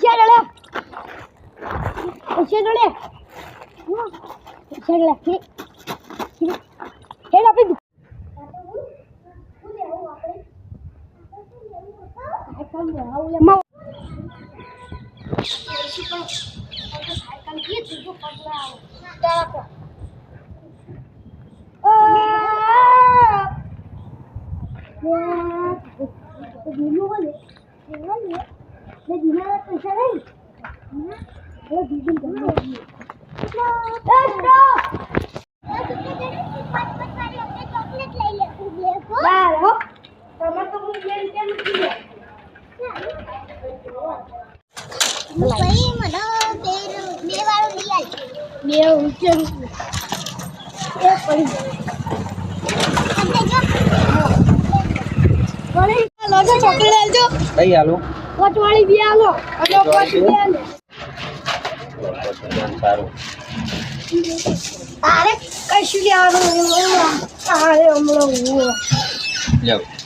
પૈસા ડળે હેડ આપી દઉં ચોકલેટ આલજો કઈ આલો પચવાળી બી આલો અને પછી દે ને સારું તારે કશું લેવાનું તારે હમણાં જાવ